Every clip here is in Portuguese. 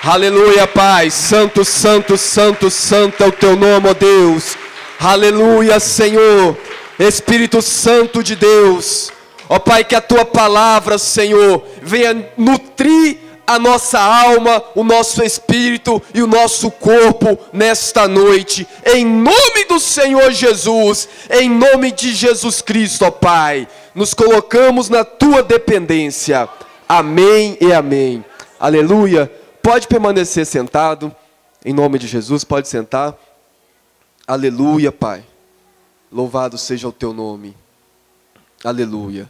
Aleluia, Pai. Santo, santo, santo, santo é o teu nome, ó Deus. Aleluia, Senhor. Espírito Santo de Deus. Ó Pai, que a tua palavra, Senhor, venha nutrir a nossa alma, o nosso espírito e o nosso corpo nesta noite. Em nome do Senhor Jesus, em nome de Jesus Cristo, ó Pai. Nos colocamos na tua dependência. Amém e amém. Aleluia. Pode permanecer sentado, em nome de Jesus, pode sentar. Aleluia, Pai. Louvado seja o teu nome. Aleluia.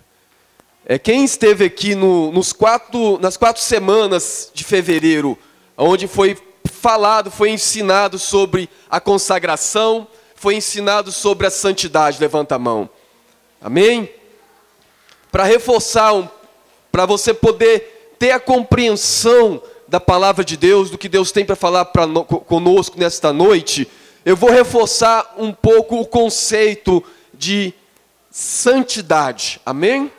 Quem esteve aqui nas 4 semanas de fevereiro, onde foi falado, foi ensinado sobre a consagração, foi ensinado sobre a santidade, levanta a mão. Amém? Para reforçar, para você poder ter a compreensão da palavra de Deus, do que Deus tem para falar conosco nesta noite, eu vou reforçar um pouco o conceito de santidade, amém?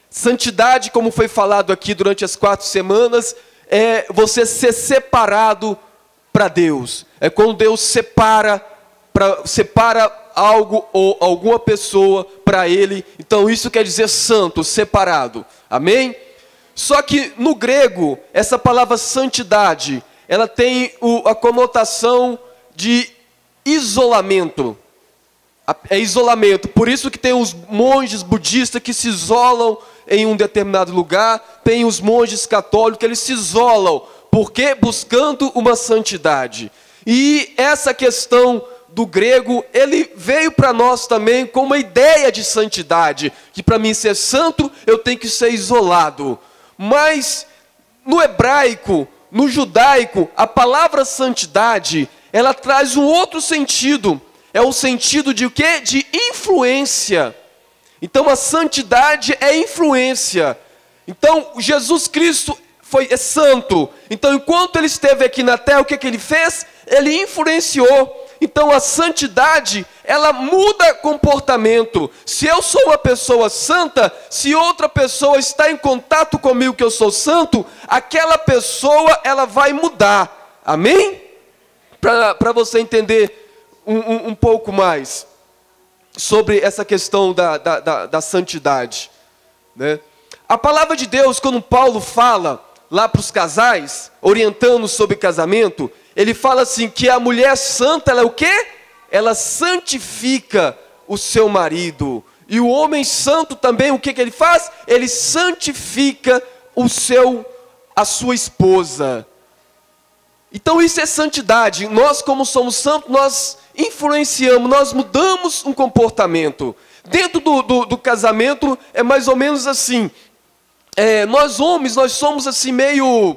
Santidade, como foi falado aqui durante as 4 semanas, é você ser separado para Deus. É quando Deus separa algo ou alguma pessoa para Ele. Então isso quer dizer santo, separado, amém? Só que no grego, essa palavra santidade, ela tem a conotação de isolamento. É isolamento. Por isso que tem os monges budistas que se isolam em um determinado lugar. Tem os monges católicos que eles se isolam. Por quê? Buscando uma santidade. E essa questão do grego, ele veio para nós também com uma ideia de santidade. Que para mim ser santo, eu tenho que ser isolado. Mas no hebraico, no judaico, a palavra santidade, ela traz um outro sentido. É o sentido de o quê? De influência. Então a santidade é influência. Então Jesus Cristo é santo. Então enquanto ele esteve aqui na terra, o que ele fez? Ele influenciou. Então a santidade, ela muda comportamento. Se eu sou uma pessoa santa, se outra pessoa está em contato comigo que eu sou santo, aquela pessoa, ela vai mudar. Amém? Para você entender um pouco mais sobre essa questão da santidade, né? A palavra de Deus, quando Paulo fala lá para os casais, orientando sobre casamento, ele fala assim, que a mulher santa, ela é o quê? Ela santifica o seu marido. E o homem santo também, o que ele faz? Ele santifica a sua esposa. Então isso é santidade. Nós, como somos santos, nós influenciamos, nós mudamos um comportamento. Dentro do casamento é mais ou menos assim. Nós homens, nós somos assim meio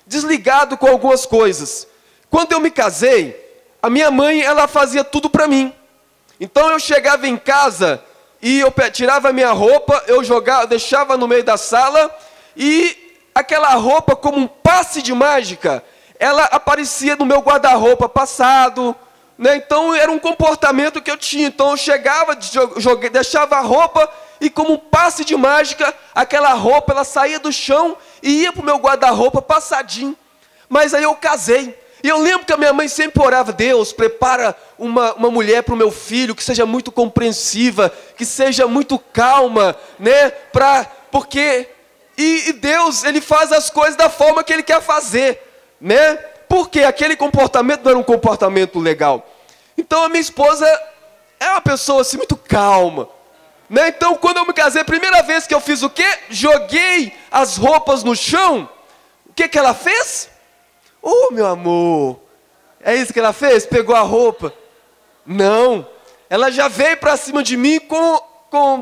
desligados com algumas coisas. Quando eu me casei, a minha mãe, ela fazia tudo para mim. Então eu chegava em casa e eu tirava a minha roupa, eu deixava no meio da sala e aquela roupa, como um passe de mágica, ela aparecia no meu guarda-roupa passado, né? Então era um comportamento que eu tinha. Então eu chegava, deixava a roupa e como um passe de mágica, aquela roupa ela saía do chão e ia para o meu guarda-roupa passadinho. Mas aí eu casei. E eu lembro que a minha mãe sempre orava, Deus, prepara uma mulher para o meu filho, que seja muito compreensiva, que seja muito calma, né? Porque Deus, Ele faz as coisas da forma que Ele quer fazer, né? Porque aquele comportamento não era um comportamento legal. Então a minha esposa é uma pessoa assim muito calma, né? Então quando eu me casei, a primeira vez que eu fiz o quê? Joguei as roupas no chão. O que ela fez? Oh, meu amor, é isso que ela fez? Pegou a roupa? Não, ela já veio para cima de mim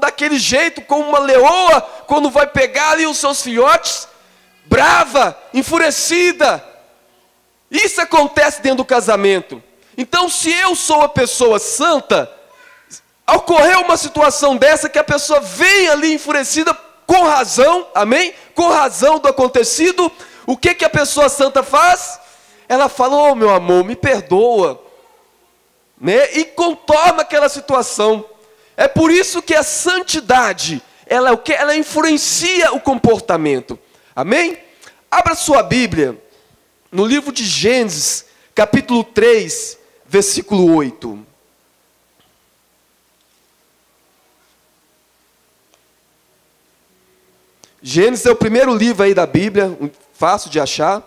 daquele jeito, como uma leoa, quando vai pegar ali os seus filhotes, brava, enfurecida. Isso acontece dentro do casamento. Então, se eu sou uma pessoa santa, ocorreu uma situação dessa que a pessoa vem ali enfurecida com razão, amém? Com razão do acontecido. O que a pessoa santa faz? Ela fala, oh meu amor, me perdoa, né? E contorna aquela situação. É por isso que a santidade, ela é o que? Ela influencia o comportamento. Amém? Abra sua Bíblia no livro de Gênesis, capítulo 3, versículo 8. Gênesis é o primeiro livro aí da Bíblia, fácil de achar.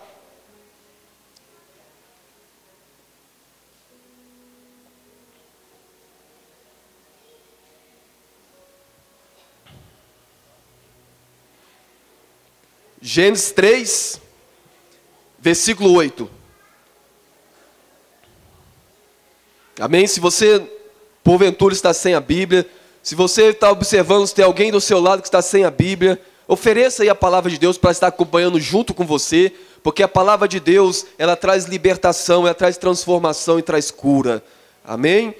Gênesis 3, versículo 8. Amém? Se você, porventura, está sem a Bíblia, se você está observando se tem alguém do seu lado que está sem a Bíblia, ofereça aí a palavra de Deus para estar acompanhando junto com você, porque a palavra de Deus, ela traz libertação, ela traz transformação e traz cura. Amém?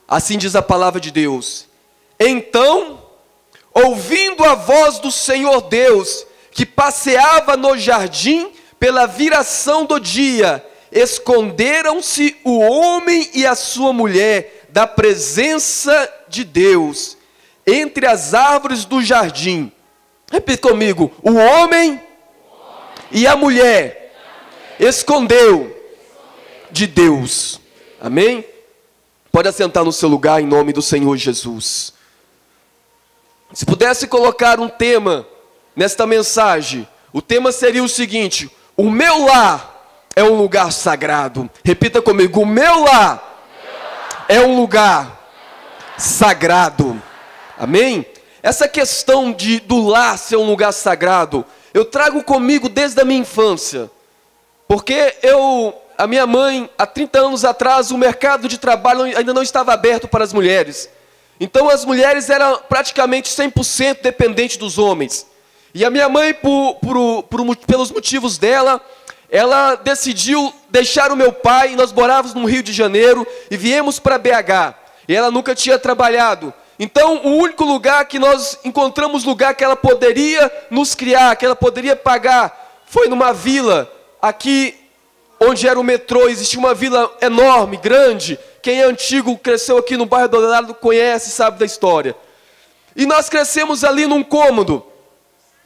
Assim diz a palavra de Deus. Então, ouvindo a voz do Senhor Deus, que passeava no jardim pela viração do dia, esconderam-se o homem e a sua mulher da presença de Deus, entre as árvores do jardim. Repita comigo: o homem e a mulher escondeu de Deus. Amém? Pode assentar no seu lugar em nome do Senhor Jesus. Se pudesse colocar um tema nesta mensagem, o tema seria o seguinte: o meu lar é um lugar sagrado. Repita comigo: o meu lar é um lugar sagrado. Amém? Essa questão do lar ser um lugar sagrado, eu trago comigo desde a minha infância. Porque a minha mãe, há 30 anos atrás, o mercado de trabalho ainda não estava aberto para as mulheres. Então as mulheres eram praticamente 100% dependentes dos homens. E a minha mãe, pelos motivos dela, ela decidiu deixar o meu pai. Nós morávamos no Rio de Janeiro e viemos para BH. E ela nunca tinha trabalhado. Então o único lugar que nós encontramos, lugar que ela poderia nos criar, que ela poderia pagar, foi numa vila aqui onde era o metrô. Existia uma vila enorme, grande. Quem é antigo, cresceu aqui no bairro do Dourado, conhece, sabe da história. E nós crescemos ali num cômodo.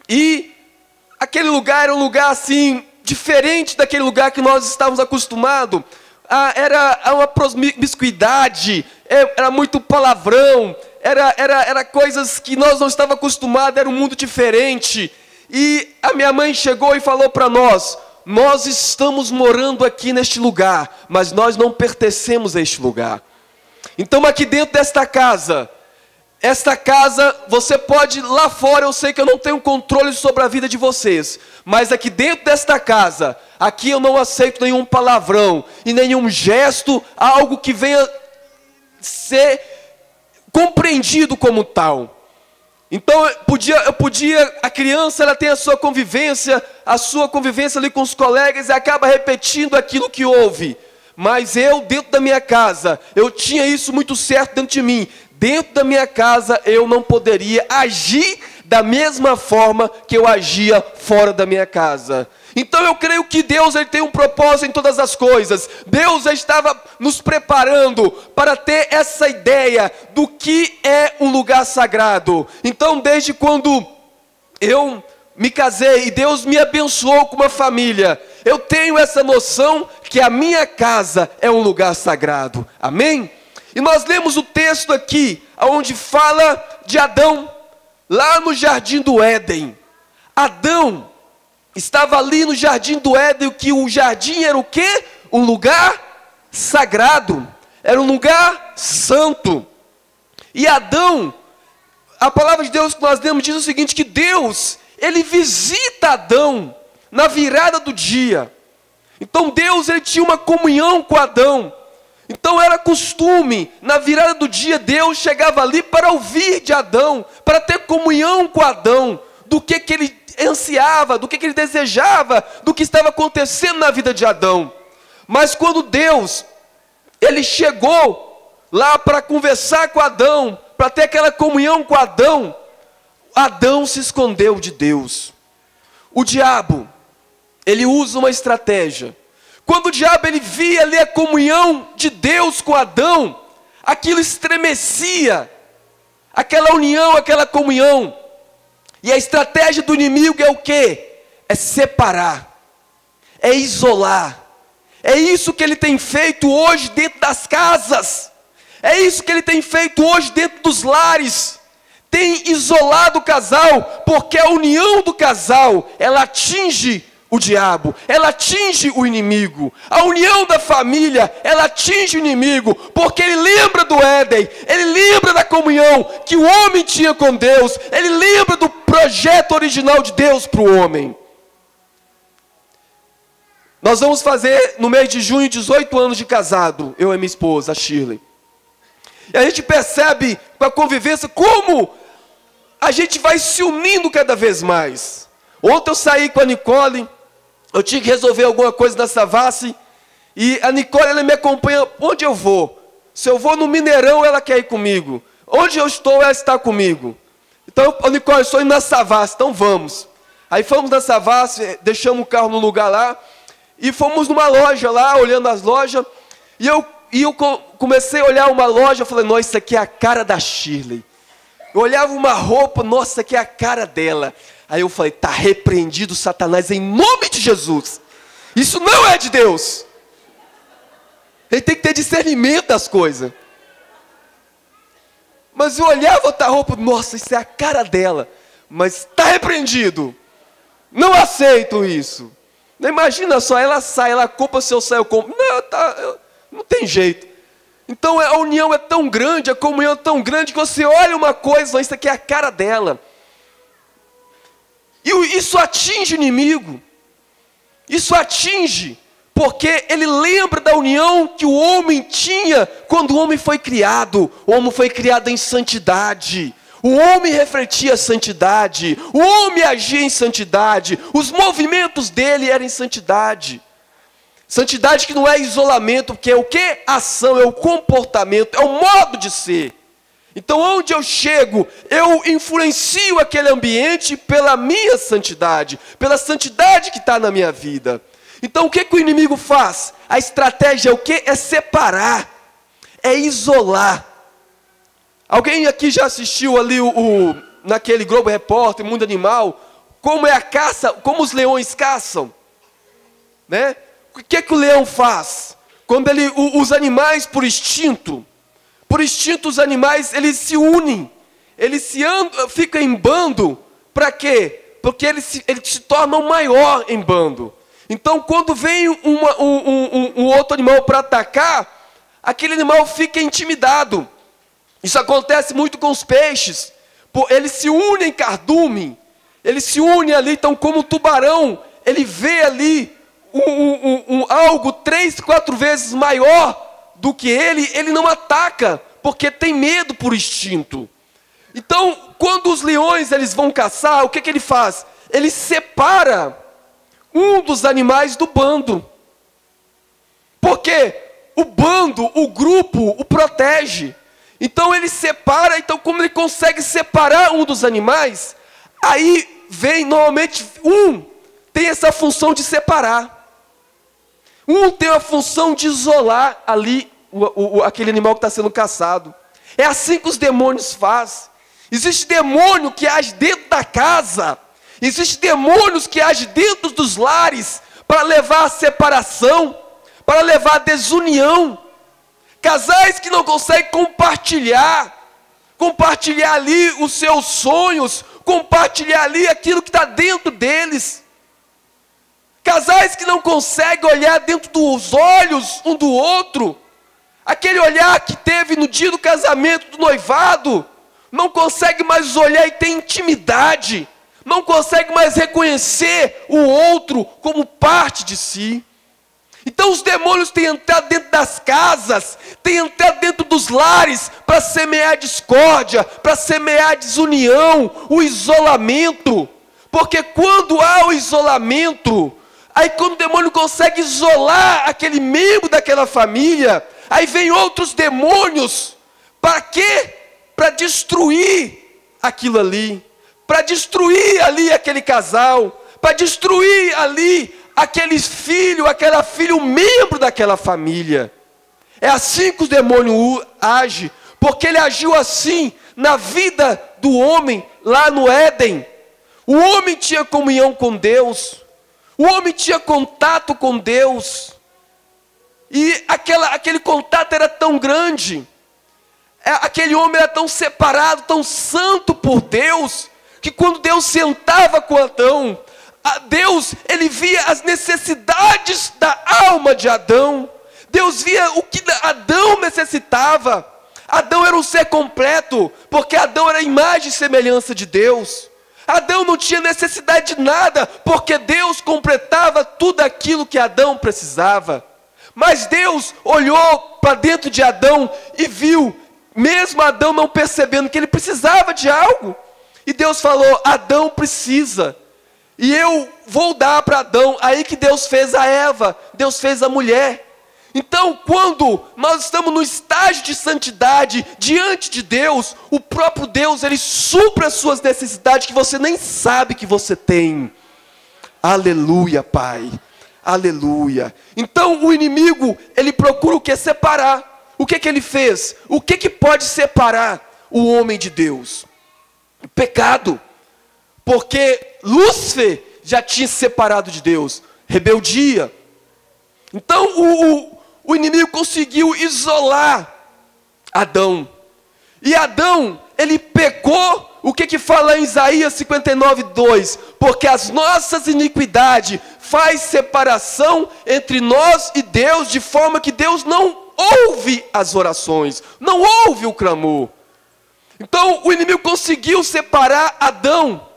E aquele lugar era um lugar assim, diferente daquele lugar que nós estávamos acostumados. Era uma promiscuidade, era muito palavrão, era coisas que nós não estávamos acostumados, era um mundo diferente. E a minha mãe chegou e falou para nós: nós estamos morando aqui neste lugar, mas nós não pertencemos a este lugar. Então aqui dentro desta casa, esta casa, você pode, lá fora eu sei que eu não tenho controle sobre a vida de vocês, mas aqui dentro desta casa, aqui eu não aceito nenhum palavrão e nenhum gesto, algo que venha ser compreendido como tal. Então a criança, ela tem a sua convivência ali com os colegas e acaba repetindo aquilo que ouve. Mas eu, dentro da minha casa, eu tinha isso muito certo dentro de mim. Dentro da minha casa eu não poderia agir da mesma forma que eu agia fora da minha casa. Então eu creio que Deus, ele tem um propósito em todas as coisas. Deus já estava nos preparando para ter essa ideia do que é um lugar sagrado. Então desde quando eu me casei e Deus me abençoou com uma família, eu tenho essa noção que a minha casa é um lugar sagrado. Amém? E nós lemos o texto aqui, onde fala de Adão, lá no jardim do Éden. Adão estava ali no jardim do Éden, que o jardim era o quê? Um lugar sagrado, era um lugar santo. E Adão, a palavra de Deus que nós lemos diz o seguinte, que Deus, ele visita Adão na virada do dia. Então Deus, ele tinha uma comunhão com Adão. Então era costume, na virada do dia, Deus chegava ali para ouvir de Adão, para ter comunhão com Adão, do que ele ansiava, do que ele desejava, do que estava acontecendo na vida de Adão. Mas quando Deus, ele chegou lá para conversar com Adão, para ter aquela comunhão com Adão, Adão se escondeu de Deus. O diabo, ele usa uma estratégia. Quando o diabo, ele via ali a comunhão de Deus com Adão, aquilo estremecia, aquela união, aquela comunhão. E a estratégia do inimigo é o quê? É separar, é isolar. É isso que ele tem feito hoje dentro das casas. É isso que ele tem feito hoje dentro dos lares. Tem isolado o casal, porque a união do casal, ela atinge o diabo, ela atinge o inimigo. A união da família, ela atinge o inimigo, porque ele lembra do Éden, ele lembra da comunhão que o homem tinha com Deus, ele lembra do projeto original de Deus para o homem. Nós vamos fazer no mês de junho 18 anos de casado, eu e minha esposa, a Shirley. E a gente percebe com a convivência como a gente vai se unindo cada vez mais. Ontem eu saí com a Nicole, eu tinha que resolver alguma coisa na Savassi, e a Nicole, ela me acompanha onde eu vou. Se eu vou no Mineirão, ela quer ir comigo. Onde eu estou, ela está comigo. Então, Nicole, eu estou indo na Savassi, então vamos. Aí fomos na Savassi, deixamos o carro no lugar lá, e fomos numa loja lá, olhando as lojas, e eu comecei a olhar uma loja, eu falei, nossa, isso aqui é a cara da Shirley. Eu olhava uma roupa, nossa, isso aqui é a cara dela. Aí eu falei, está repreendido Satanás em nome de Jesus. Isso não é de Deus. Ele tem que ter discernimento das coisas. Mas eu olhava outra roupa, nossa, isso é a cara dela. Mas está repreendido. Não aceito isso. Não, imagina só, ela sai, ela compra, se eu saio, eu compro. Não, não tem jeito. Então a união é tão grande, a comunhão é tão grande, que você olha uma coisa, isso aqui é a cara dela. E isso atinge o inimigo. Isso atinge, porque ele lembra da união que o homem tinha quando o homem foi criado. O homem foi criado em santidade. O homem refletia a santidade. O homem agia em santidade. Os movimentos dele eram em santidade. Santidade que não é isolamento, porque é o que? Ação, é o comportamento, é o modo de ser. Então, onde eu chego, eu influencio aquele ambiente pela minha santidade, pela santidade que está na minha vida. Então, o que o inimigo faz? A estratégia é o que? É separar, é isolar. Alguém aqui já assistiu ali naquele Globo Repórter, Mundo Animal, como é a caça, como os leões caçam? Né? O que o leão faz? Quando os animais, por instinto, os animais, eles se unem, eles ficam em bando, para quê? Porque eles se tornam maior em bando. Então, quando vem um outro animal para atacar, aquele animal fica intimidado. Isso acontece muito com os peixes. Eles se unem em cardume, eles se unem ali, então como o tubarão, ele vê ali algo 3, 4 vezes maior do que ele não ataca, porque tem medo por instinto. Então, quando os leões eles vão caçar, o que ele faz? Ele separa um dos animais do bando. Porque o bando, o grupo, o protege. Então ele separa, então como ele consegue separar um dos animais, aí vem normalmente tem essa função de separar. Tem a função de isolar ali aquele animal que está sendo caçado. É assim que os demônios fazem. Existe demônio que age dentro da casa. Existe demônios que agem dentro dos lares para levar a separação, para levar a desunião. Casais que não conseguem compartilhar ali os seus sonhos, compartilhar ali aquilo que está dentro deles. Casais que não conseguem olhar dentro dos olhos um do outro. Aquele olhar que teve no dia do casamento, do noivado, não consegue mais olhar e ter intimidade. Não consegue mais reconhecer o outro como parte de si. Então os demônios têm entrado dentro das casas, têm entrado dentro dos lares para semear discórdia, para semear desunião, o isolamento. Porque quando há o isolamento, aí quando o demônio consegue isolar aquele membro daquela família, aí vem outros demônios. Para quê? Para destruir aquilo ali. Para destruir ali aquele casal. Para destruir ali aquele filho, aquela filha, o membro daquela família. É assim que o demônio age. Porque ele agiu assim na vida do homem lá no Éden. O homem tinha comunhão com Deus. O homem tinha contato com Deus. E aquele contato era tão grande. Aquele homem era tão separado, tão santo por Deus, que quando Deus sentava com Adão, Deus, ele via as necessidades da alma de Adão. Deus via o que Adão necessitava. Adão era um ser completo, porque Adão era a imagem e semelhança de Deus. Adão não tinha necessidade de nada, porque Deus completava tudo aquilo que Adão precisava. Mas Deus olhou para dentro de Adão e viu, mesmo Adão não percebendo que ele precisava de algo. E Deus falou: Adão precisa. E eu vou dar para Adão. Aí que Deus fez a Eva, Deus fez a mulher. Então, quando nós estamos no estágio de santidade diante de Deus, o próprio Deus, ele supra as suas necessidades que você nem sabe que você tem. Aleluia, Pai. Aleluia. Então, o inimigo, ele procura o que? Separar. O que ele fez? O que pode separar o homem de Deus? O pecado. Porque Lúcifer já tinha se separado de Deus. Rebeldia. Então, o inimigo conseguiu isolar Adão. E Adão, ele pecou, o que fala em Isaías 59:2? Porque as nossas iniquidades faz separação entre nós e Deus, de forma que Deus não ouve as orações, não ouve o clamor. Então, o inimigo conseguiu separar Adão.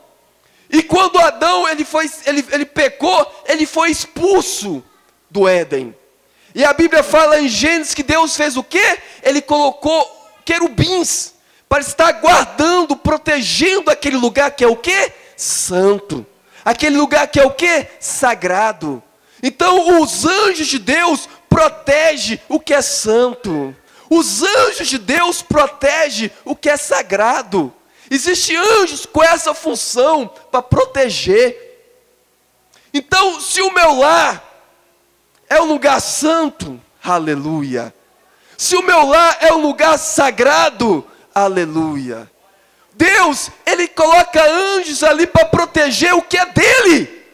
E quando Adão ele pecou, ele foi expulso do Éden. E a Bíblia fala em Gênesis que Deus fez o quê? Ele colocou querubins para estar guardando, protegendo aquele lugar que é o quê? Santo. Aquele lugar que é o quê? Sagrado. Então os anjos de Deus protegem o que é santo. Os anjos de Deus protegem o que é sagrado. Existem anjos com essa função para proteger. Então, se o meu lar é um lugar santo, aleluia. Se o meu lar é um lugar sagrado, aleluia. Deus, ele coloca anjos ali para proteger o que é dele.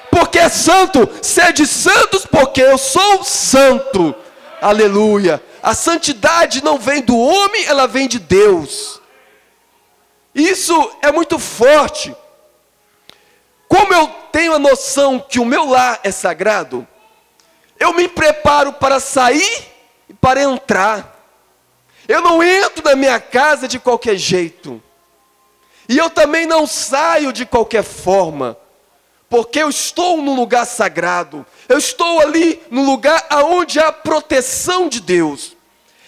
Porque é santo. Sede santos, porque eu sou santo. Aleluia. A santidade não vem do homem, ela vem de Deus. Isso é muito forte. Como eu tenho a noção que o meu lar é sagrado, eu me preparo para sair e para entrar. Eu não entro na minha casa de qualquer jeito. E eu também não saio de qualquer forma. Porque eu estou num lugar sagrado. Eu estou ali no lugar onde há proteção de Deus.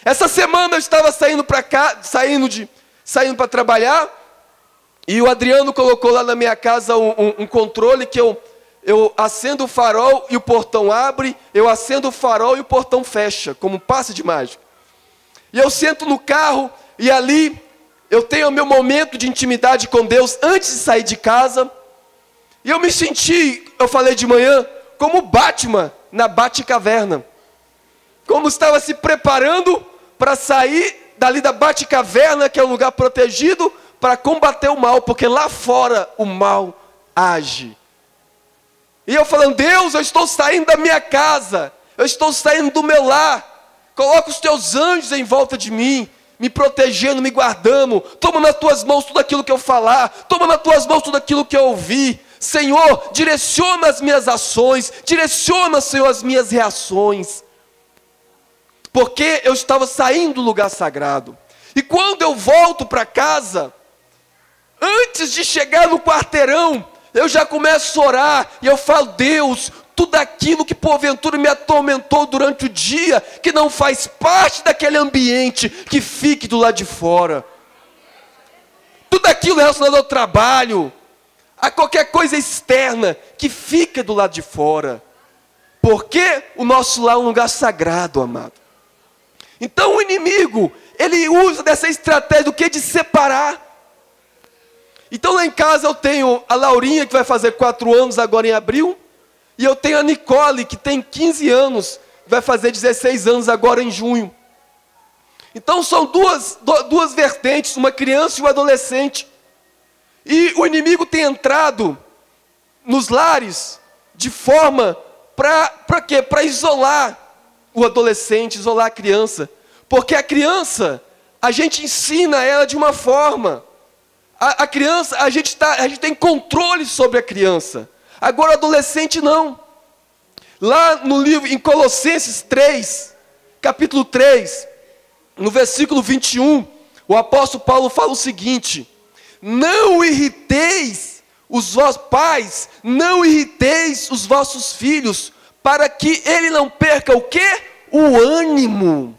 Essa semana eu estava saindo para cá, saindo para trabalhar. E o Adriano colocou lá na minha casa um controle que eu acendo o farol e o portão abre, eu acendo o farol e o portão fecha, como um passe de mágica. E eu sento no carro e ali eu tenho o meu momento de intimidade com Deus antes de sair de casa. E eu me senti, eu falei de manhã, como Batman na Batcaverna. Como estava se preparando para sair dali da Batcaverna, que é um lugar protegido, para combater o mal, porque lá fora o mal age. E eu falando: Deus, eu estou saindo da minha casa, eu estou saindo do meu lar, coloca os teus anjos em volta de mim, me protegendo, me guardando, toma nas tuas mãos tudo aquilo que eu falar, toma nas tuas mãos tudo aquilo que eu ouvir. Senhor, direciona as minhas ações, direciona, Senhor, as minhas reações. Porque eu estava saindo do lugar sagrado. E quando eu volto para casa, antes de chegar no quarteirão, eu já começo a orar, e eu falo: Deus, tudo aquilo que porventura me atormentou durante o dia, que não faz parte daquele ambiente, que fique do lado de fora. Tudo aquilo relacionado ao trabalho, a qualquer coisa externa, que fica do lado de fora. Porque o nosso lar é um lugar sagrado, amado. Então o inimigo, ele usa dessa estratégia do que? De separar. Então lá em casa eu tenho a Laurinha, que vai fazer 4 anos agora em abril. E eu tenho a Nicole, que tem 15 anos, vai fazer 16 anos agora em junho. Então são duas vertentes, uma criança e um adolescente. E o inimigo tem entrado nos lares de forma para quê? Para isolar o adolescente, isolar a criança. Porque a criança, a gente ensina ela de uma forma. A criança, a gente tem controle sobre a criança. Agora o adolescente não. Lá no livro, em Colossenses 3, capítulo 3, no versículo 21, o apóstolo Paulo fala o seguinte: não irriteis os vossos pais, não irriteis os vossos filhos, para que ele não perca o quê? O ânimo.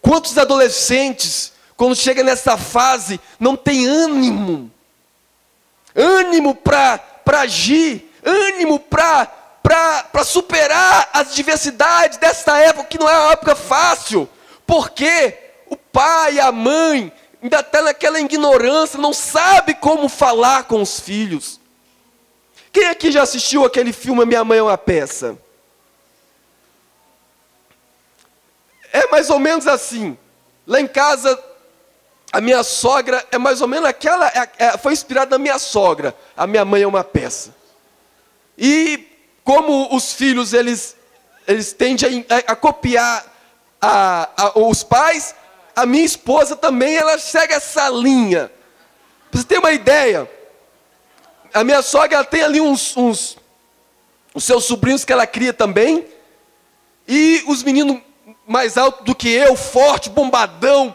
Quantos adolescentes, quando chega nessa fase, não tem ânimo? Ânimo para agir, ânimo para superar as diversidades dessa época, que não é uma época fácil. Porque o pai e a mãe ainda está naquela ignorância, não sabe como falar com os filhos. Quem aqui já assistiu aquele filme Minha Mãe é uma Peça? É mais ou menos assim. Lá em casa, a minha sogra é mais ou menos aquela, foi inspirada na minha sogra. A minha mãe é uma peça. E como os filhos, eles tendem a copiar os pais, a minha esposa também, ela segue essa linha. Para você ter uma ideia, a minha sogra, ela tem ali os seus sobrinhos que ela cria também, e os meninos mais altos do que eu, forte, bombadão,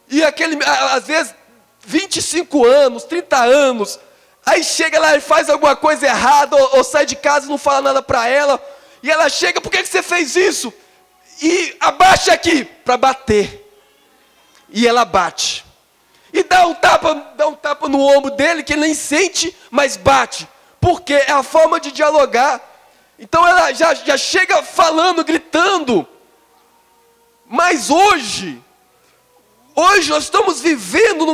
e aquele, às vezes, 25 anos, 30 anos, aí chega lá e faz alguma coisa errada, ou sai de casa e não fala nada para ela, e ela chega: por que você fez isso? E abaixa aqui, para bater. E ela bate. E dá um tapa no ombro dele, que ele nem sente, mas bate. Porque é a forma de dialogar. Então ela já chega falando, gritando. Mas hoje nós estamos vivendo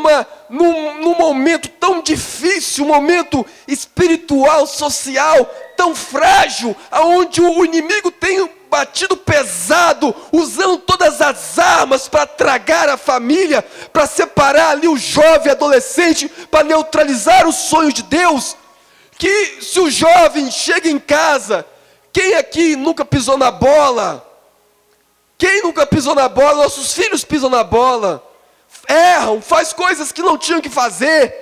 num momento tão difícil, um momento espiritual, social, tão frágil, onde o inimigo tem batido pesado, usando todas as armas para tragar a família, para separar ali o jovem adolescente, para neutralizar os sonhos de Deus. Que se o jovem chega em casa, quem aqui nunca pisou na bola? Quem nunca pisou na bola? Nossos filhos pisam na bola, erram, faz coisas que não tinham que fazer,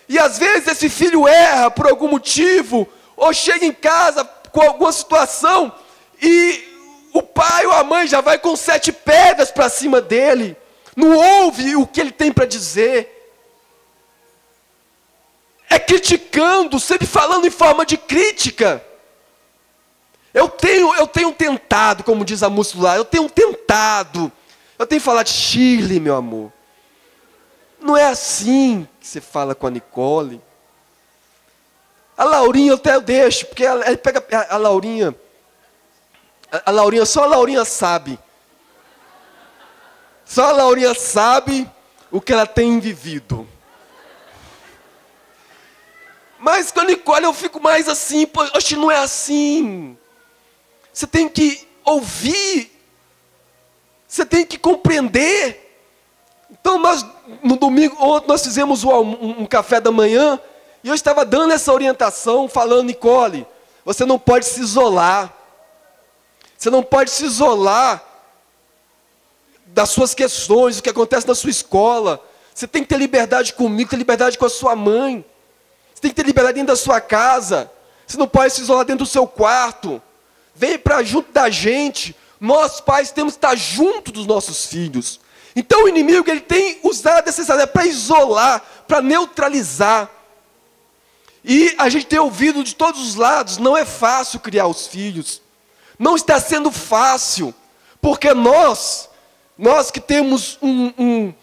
e às vezes esse filho erra por algum motivo, ou chega em casa com alguma situação, e o pai ou a mãe já vai com 7 pedras para cima dele, não ouve o que ele tem para dizer, é criticando, sempre falando em forma de crítica. Eu tenho tentado, como diz a música lá, eu tenho falado de Shirley, meu amor. Não é assim que você fala com a Nicole. A Laurinha eu até deixo, porque ela pega a Laurinha. A Laurinha, só a Laurinha sabe. Só a Laurinha sabe o que ela tem vivido. Mas com a Nicole eu fico mais assim, poxa, não é assim. Você tem que ouvir. Você tem que compreender. Então no domingo, ontem nós fizemos um café da manhã, e eu estava dando essa orientação, falando: Nicole, você não pode se isolar. Você não pode se isolar das suas questões, do que acontece na sua escola. Você tem que ter liberdade comigo, ter liberdade com a sua mãe. Você tem que ter liberdade dentro da sua casa. Você não pode se isolar dentro do seu quarto. Vem para junto da gente. Nós, pais, temos que estar junto dos nossos filhos. Então o inimigo, ele tem usado essa estratégia para isolar, para neutralizar. E a gente tem ouvido de todos os lados: não é fácil criar os filhos. Não está sendo fácil. Porque nós que temos um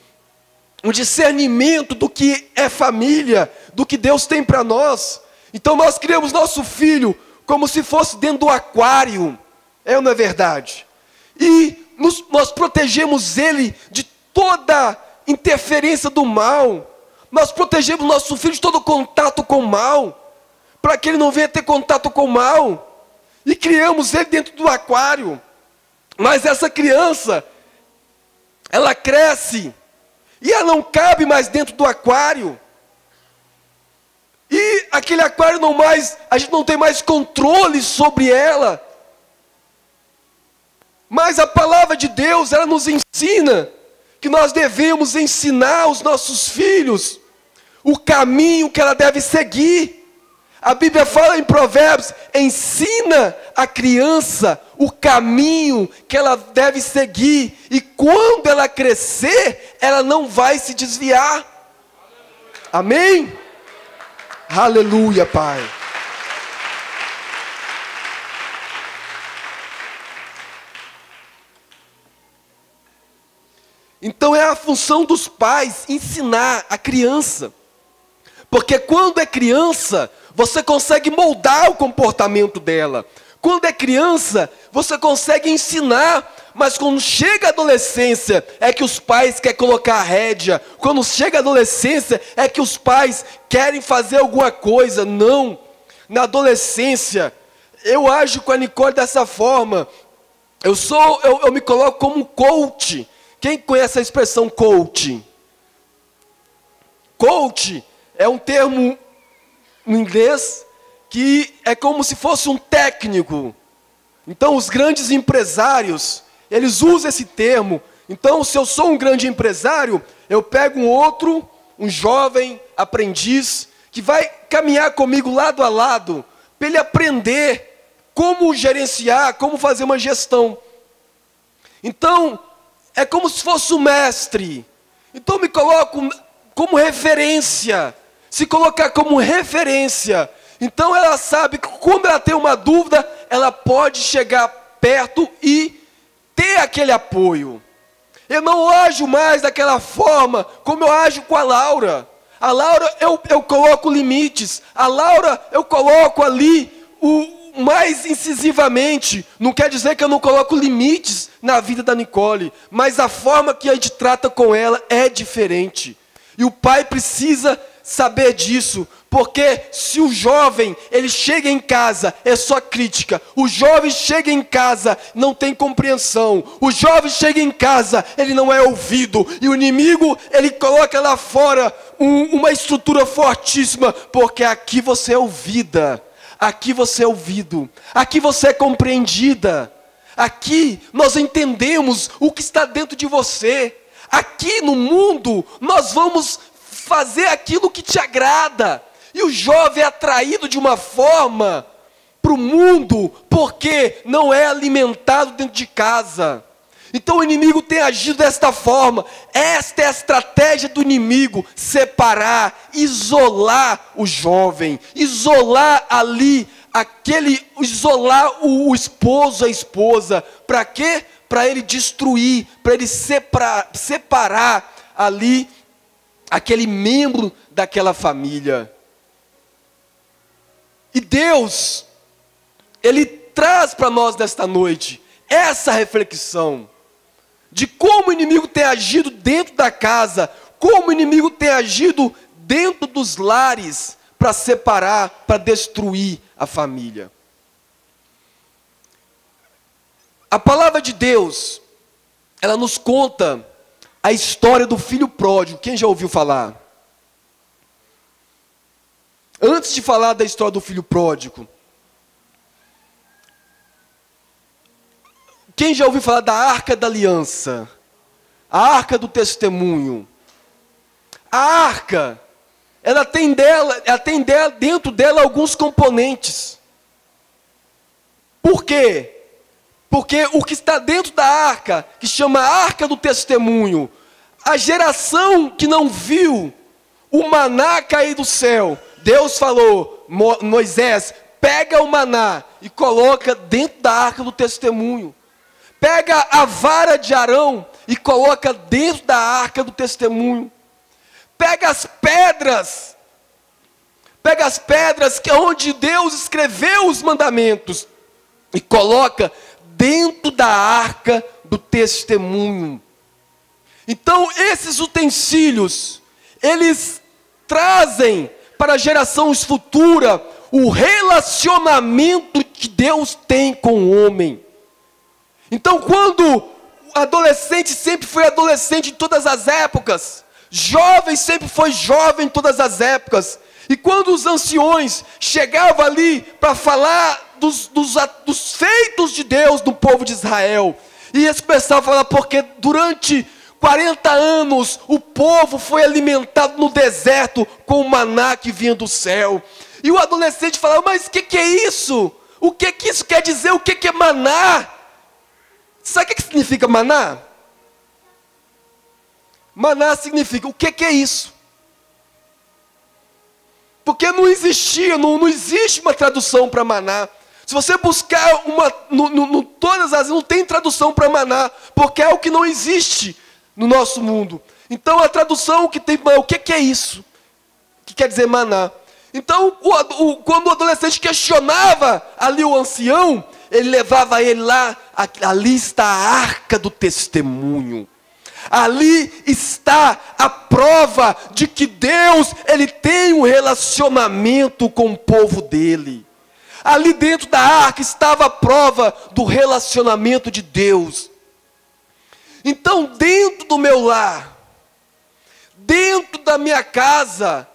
discernimento do que é família, do que Deus tem para nós. Então nós criamos nosso filho como se fosse dentro do aquário. É ou não é verdade? E nós protegemos ele de toda interferência do mal. Nós protegemos nosso filho de todo contato com o mal, para que ele não venha ter contato com o mal. E criamos ele dentro do aquário. Mas essa criança, ela cresce, e ela não cabe mais dentro do aquário. E aquele aquário a gente não tem mais controle sobre ela. Mas a palavra de Deus, ela nos ensina que nós devemos ensinar aos nossos filhos o caminho que ela deve seguir. A Bíblia fala em Provérbios: ensina a criança o caminho que ela deve seguir, e quando ela crescer, ela não vai se desviar. Amém? Aleluia, Pai. Então é a função dos pais ensinar a criança. Porque quando é criança, você consegue moldar o comportamento dela. Quando é criança, você consegue ensinar. Mas quando chega a adolescência, é que os pais querem colocar a rédea. Quando chega a adolescência, é que os pais querem fazer alguma coisa. Não. Na adolescência, eu ajo com a Nicole dessa forma. Eu me coloco como coach. Quem conhece a expressão coach? Coach é um termo no inglês que é como se fosse um técnico. Então, os grandes empresários, eles usam esse termo. Então, se eu sou um grande empresário, eu pego um jovem aprendiz, que vai caminhar comigo lado a lado, para ele aprender como gerenciar, como fazer uma gestão. Então, é como se fosse um mestre. Então, me coloco como referência. Se colocar como referência, então ela sabe que quando ela tem uma dúvida, ela pode chegar perto e ter aquele apoio. Eu não ajo mais daquela forma como eu ajo com a Laura. A Laura eu coloco limites. A Laura eu coloco ali o mais incisivamente. Não quer dizer que eu não coloco limites na vida da Nicole, mas a forma que a gente trata com ela é diferente. E o pai precisa saber disso, porque se o jovem, ele chega em casa, é só crítica. O jovem chega em casa, não tem compreensão. O jovem chega em casa, ele não é ouvido. E o inimigo, ele coloca lá fora uma estrutura fortíssima, porque aqui você é ouvida, aqui você é ouvido, aqui você é compreendida. Aqui nós entendemos o que está dentro de você. Aqui no mundo, nós vamos fazer aquilo que te agrada. E o jovem é atraído de uma forma para o mundo, porque não é alimentado dentro de casa. Então o inimigo tem agido desta forma. Esta é a estratégia do inimigo: separar, isolar o jovem, isolar ali, isolar o esposo, a esposa. Para quê? Para ele destruir, para ele separar ali aquele membro daquela família. E Deus, Ele traz para nós nesta noite essa reflexão de como o inimigo tem agido dentro da casa, como o inimigo tem agido dentro dos lares para separar, para destruir a família. A palavra de Deus, ela nos conta a história do filho pródigo. Quem já ouviu falar? Antes de falar da história do filho pródigo, quem já ouviu falar da Arca da Aliança? A Arca do Testemunho. A Arca, ela tem dentro dela alguns componentes. Por quê? Porque o que está dentro da arca, que chama Arca do Testemunho, a geração que não viu o maná cair do céu, Deus falou: Moisés, pega o maná e coloca dentro da Arca do Testemunho. Pega a vara de Arão e coloca dentro da Arca do Testemunho. Pega as pedras que é onde Deus escreveu os mandamentos e coloca dentro da Arca do Testemunho. Então, esses utensílios, eles trazem para a geração futura o relacionamento que Deus tem com o homem. Então, quando adolescente sempre foi adolescente em todas as épocas, jovem sempre foi jovem em todas as épocas, E quando os anciões chegavam ali para falar dos feitos de Deus no povo de Israel, e eles começavam a falar, porque durante 40 anos o povo foi alimentado no deserto com o maná que vinha do céu. E o adolescente falava, mas o que é isso? O que isso quer dizer? O que é maná? Sabe o que significa maná? Maná significa, o que é isso? Porque não existia, não existe uma tradução para maná. Se você buscar todas as, não tem tradução para maná, porque é o que não existe no nosso mundo. Então a tradução que tem, o que é isso? O que quer dizer maná? Então quando o adolescente questionava ali o ancião, ele levava ele lá, ali está a arca do testemunho. Ali está a prova de que Deus, Ele tem um relacionamento com o povo dEle. Ali dentro da arca estava a prova do relacionamento de Deus. Então, dentro do meu lar, dentro da minha casa,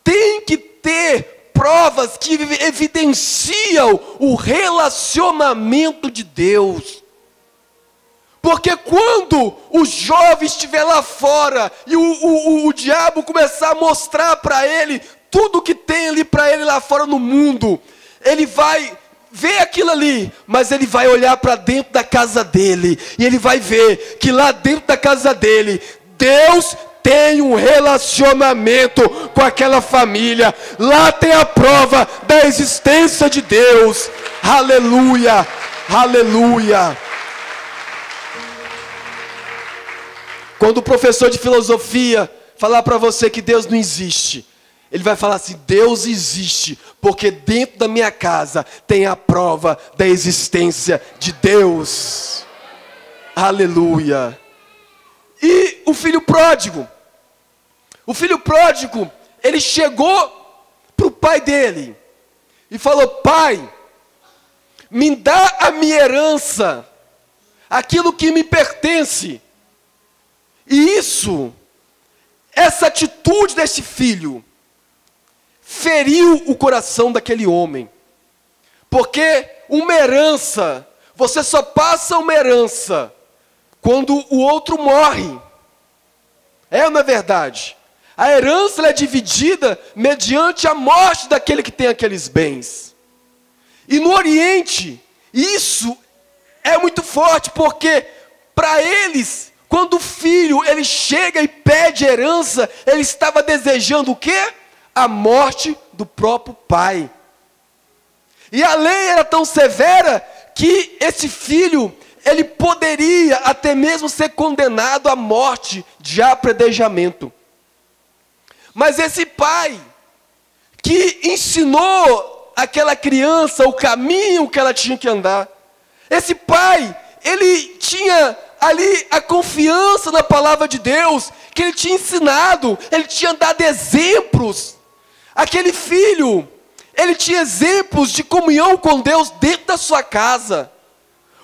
tem que ter provas que evidenciam o relacionamento de Deus. Porque quando o jovem estiver lá fora e o diabo começar a mostrar para ele tudo que tem ali para ele lá fora no mundo, ele vai ver aquilo ali, mas ele vai olhar para dentro da casa dele e ele vai ver que lá dentro da casa dele, Deus tem um relacionamento com aquela família. Lá tem a prova da existência de Deus. Aleluia, aleluia. Quando o professor de filosofia falar para você que Deus não existe, ele vai falar assim, Deus existe, porque dentro da minha casa tem a prova da existência de Deus. Aleluia. E o filho pródigo, ele chegou para o pai dele e falou, pai, me dá a minha herança, aquilo que me pertence. E essa atitude desse filho, feriu o coração daquele homem. Porque uma herança, você só passa uma herança quando o outro morre. É ou não é verdade? A herança ela é dividida mediante a morte daquele que tem aqueles bens. E no Oriente, isso é muito forte, porque para eles, quando o filho ele chega e pede herança, ele estava desejando o quê? A morte do próprio pai. E a lei era tão severa que esse filho, ele poderia até mesmo ser condenado à morte de apredejamento. Mas esse pai, que ensinou aquela criança o caminho que ela tinha que andar, esse pai, ele tinha ali a confiança na palavra de Deus, que ele tinha ensinado, ele tinha dado exemplos. Aquele filho, ele tinha exemplos de comunhão com Deus dentro da sua casa.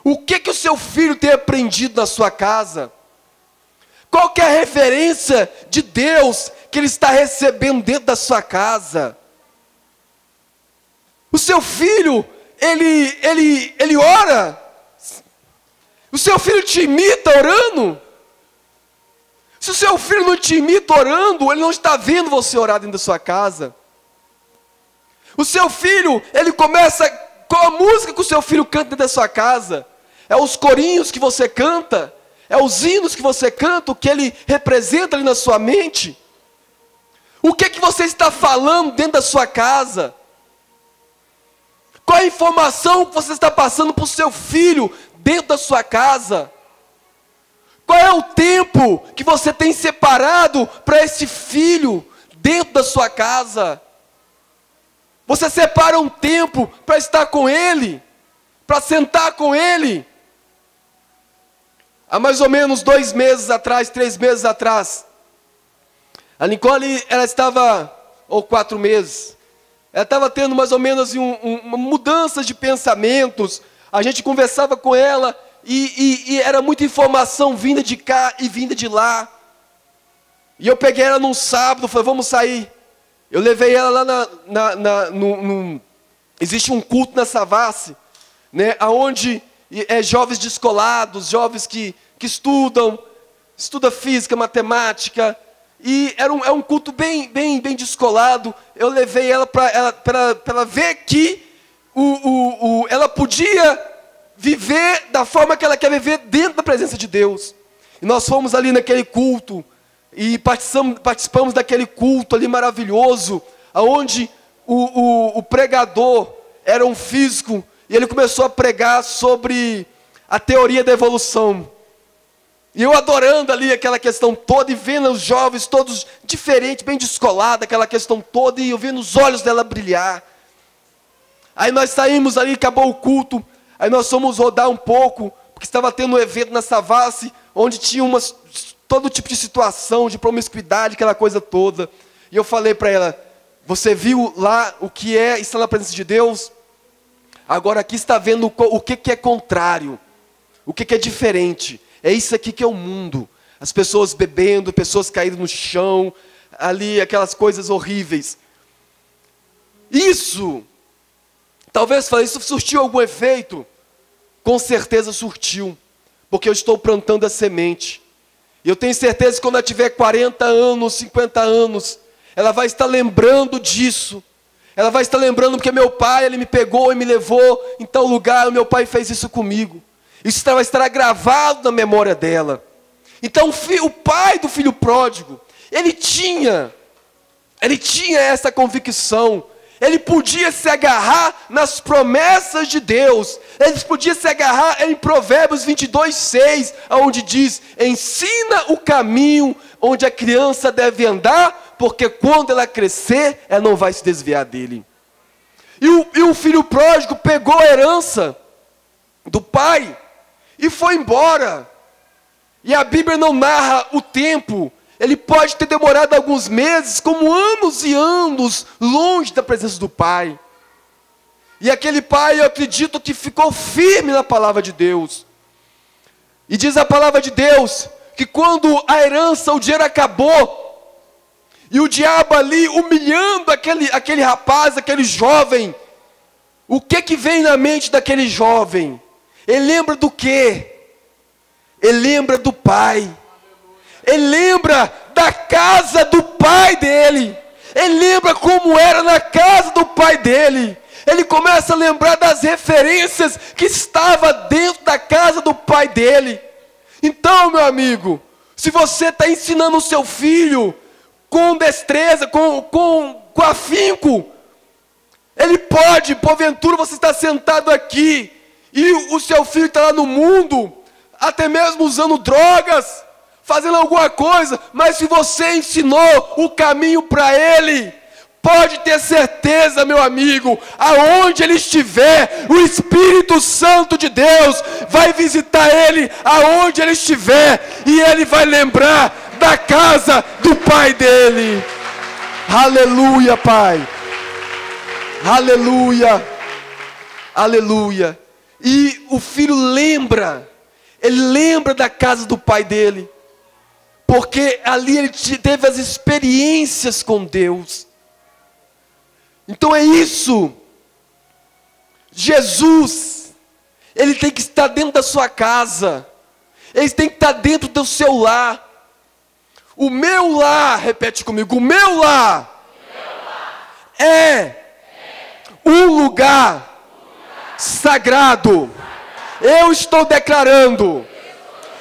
O que o seu filho tem aprendido na sua casa? Qual que é a referência de Deus que ele está recebendo dentro da sua casa? O seu filho, ele ora? O seu filho te imita orando? Se o seu filho não te imita orando, ele não está vendo você orar dentro da sua casa. O seu filho, ele começa, qual a música que o seu filho canta dentro da sua casa? É os corinhos que você canta? É os hinos que você canta, o que ele representa ali na sua mente? O que você está falando dentro da sua casa? Qual a informação que você está passando para o seu filho dentro da sua casa? Qual é o tempo que você tem separado para esse filho dentro da sua casa? Você separa um tempo para estar com ele, para sentar com ele? Há mais ou menos 2 meses atrás, 3 meses atrás, a Nicole, ela estava, ou 4 meses, ela estava tendo mais ou menos uma mudança de pensamentos. A gente conversava com ela e era muita informação vinda de cá e vinda de lá. E eu peguei ela num sábado, falei, vamos sair. Eu levei ela lá existe um culto na Savassi, né, onde jovens descolados, jovens que estudam física, matemática, e é um culto bem descolado. Eu levei ela para ela ver que ela podia viver da forma que ela quer viver dentro da presença de Deus. E nós fomos ali naquele culto, e participamos daquele culto ali maravilhoso, onde o pregador era um físico, e ele começou a pregar sobre a teoria da evolução. E eu adorando ali aquela questão toda, e vendo os jovens todos diferentes, bem descolados, aquela questão toda, e eu vendo os olhos dela brilhar. Aí nós saímos ali, acabou o culto, aí nós fomos rodar um pouco, porque estava tendo um evento na Savassi, onde tinha todo tipo de situação, de promiscuidade, aquela coisa toda. E eu falei para ela: você viu lá o que é estar na presença de Deus? Agora aqui está vendo o que é contrário, o que é diferente. É isso aqui que é o mundo. As pessoas bebendo, pessoas caídas no chão, ali aquelas coisas horríveis. Isso, talvez falei, isso surtiu algum efeito? Com certeza surtiu, porque eu estou plantando a semente. E eu tenho certeza que quando ela tiver 40 anos, 50 anos, ela vai estar lembrando disso. Ela vai estar lembrando porque meu pai, ele me pegou e me levou em tal lugar, o meu pai fez isso comigo. Isso vai estar gravado na memória dela. Então o pai do filho pródigo, ele tinha essa convicção. Ele podia se agarrar nas promessas de Deus. Ele podia se agarrar em Provérbios 22:6, onde diz: ensina o caminho onde a criança deve andar, porque quando ela crescer, ela não vai se desviar dele. E o filho pródigo pegou a herança do pai e foi embora. E a Bíblia não narra o tempo. Ele pode ter demorado alguns meses, como anos e anos, longe da presença do pai. E aquele pai, eu acredito que ficou firme na palavra de Deus. E diz a palavra de Deus, que quando a herança, o dinheiro acabou, e o diabo ali humilhando aquele rapaz, aquele jovem, o que vem na mente daquele jovem? Ele lembra do quê? Ele lembra do pai. Ele lembra da casa do pai dele. Ele lembra como era na casa do pai dele. Ele começa a lembrar das referências que estava dentro da casa do pai dele. Então, meu amigo, se você está ensinando o seu filho com destreza, com afinco, ele pode, porventura você está sentado aqui, e o seu filho está lá no mundo, até mesmo usando drogas, fazendo alguma coisa, mas se você ensinou o caminho para ele, pode ter certeza, meu amigo, aonde ele estiver, o Espírito Santo de Deus vai visitar ele, aonde ele estiver, e ele vai lembrar da casa do pai dele. Aleluia, Pai. Aleluia. Aleluia. E o filho lembra, ele lembra da casa do pai dele, porque ali ele teve as experiências com Deus. Então é isso. Jesus, ele tem que estar dentro da sua casa, ele tem que estar dentro do seu lar. O meu lar, repete comigo, o meu lar é um lugar sagrado. Eu estou declarando,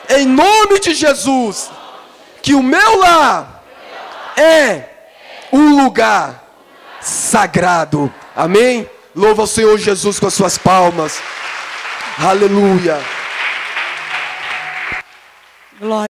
em nome de Jesus, que o meu lar é um lugar sagrado. Amém? Louva o Senhor Jesus com as suas palmas. Aleluia. Glória.